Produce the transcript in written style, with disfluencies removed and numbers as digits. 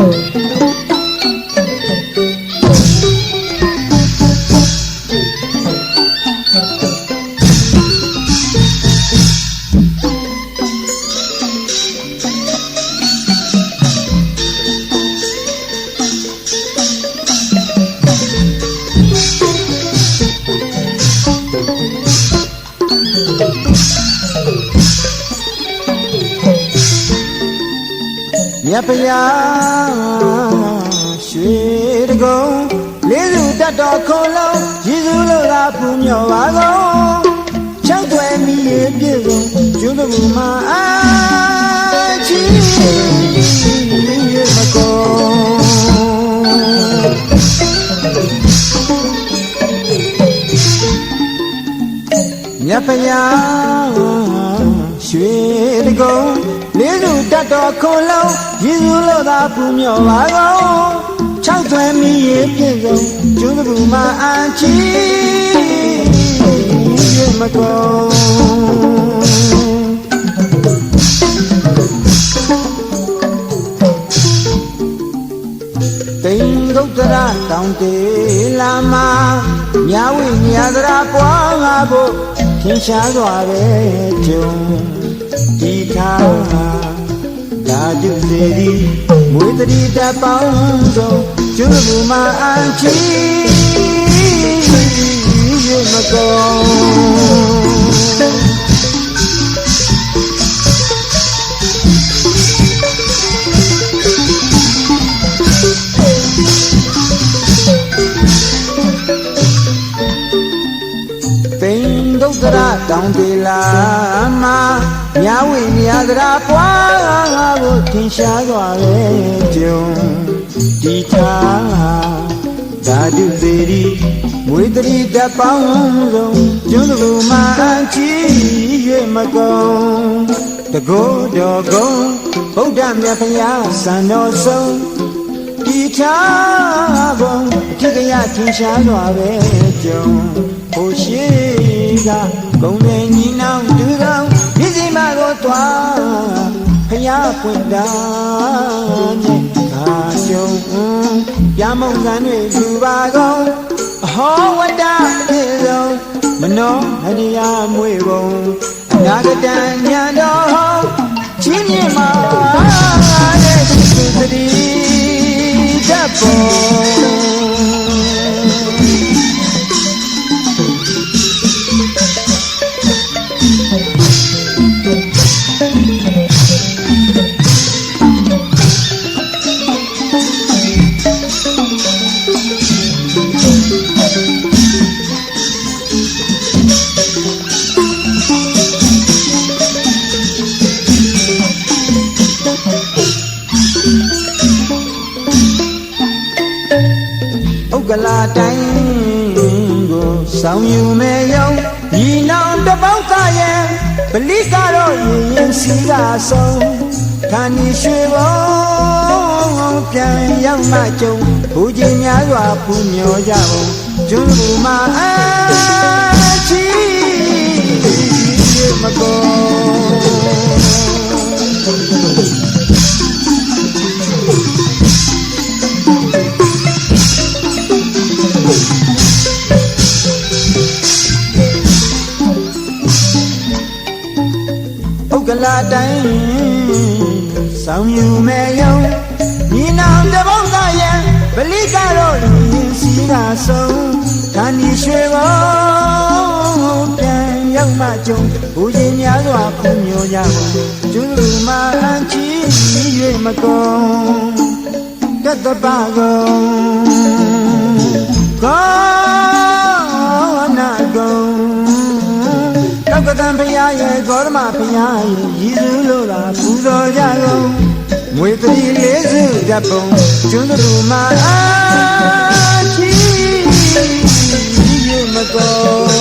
မြတ်ဗျာရွှေတကုံလေးစုတတ်တော်ခုံလုံးရည်စုလို့သာပူမြော်ပါကုန်ချောက်ွယ်မိရဲ့ပြည့်စုံကျွန်းတကူမှာအာချီရဲ့မကုန်မြတ်ဗျာရွှေတကုံလေးစုတတ်တော်ခုံလုံးရည်စုလို့သာပူမြော်ပါကုန်ချောက်သွဲမိရဲ့ပြည့်စုံကျွန်းတကူမှာအန်ချီရဲ့မကုန်တိန်ဂုတ်တရတောင်တေလာမမြဝိညာသရာပွားငါဖို့ထင်ရှားစွာပဲကြုံဒီထားဓာတုစေဒီမွေတတိတပေါင်းစုံကျွန်းဘူမှာအန်ချီရမကုန်တိန်ဒုက္ခရတောင်တေလာမှာမြဝိမြာသရာပွားငါကိုထင်ရှားစွာပဲကြုံဒီထားဓာတုစေဒီမွေတတိတပေါင်းစုံကျွန်းကူမှာအန်ချီ၍မကုန်တကောတော်ကုံဗုဒ္ဓမြတ်ဖျားစံတော်ဆုံးဒီထားဘုံအထိကရထင်ရှားစွာပဲကြုံဟိုရှိကဂုံတဲ့ညီနောင်တူတော်မြစ်စီမကိုတွားဖျားပွင့်တာနဲ့ခါကြုံပြမုံကန်တွေလူပါကုန်အဟောဝတ္တပြေဆုံးမနောဟရိယမွေပုံအနာဂတညာတော်ချင်းမြင့်မှာတဲ့သူသတိတတ်ပေါ်ကလာတိုင်းကိုဆောင်ယူမယ်ယုံညီနောင်တပေါင်းသားရဲ့ပလိကတော့ရင်စီကဆုံးခန္ဒီရွှေဘုံပြန်ရောက်မှကြုံဘူကြီးများစွာပူမျောကြပုံကျွန်းကူမှာအချီမကုန်ကလာတိုင်းဆောင်ယူမယ်ယုံညီနောင်တပေါင်းသားရဲ့ပလိကတော့ရင်စီကဆုံးခန္ဒီရွှေဘုံပြန်ရောက်မှကြုံဘူကြီးများစွာပူမျောကြပါကျွန်းလူမှာအန်ချီ၍မကုန်တတ်တပါကုန်ကောနာကုန်တောက်ကတန်ဖျားရဲ့ဂေါရမဖျားရဲ့ရည်စုလို့သာပူဇော်ကြကုန်မွေတတိလေးစုတတ်ပုံကျွန်းသူမှာအာချီမကုန်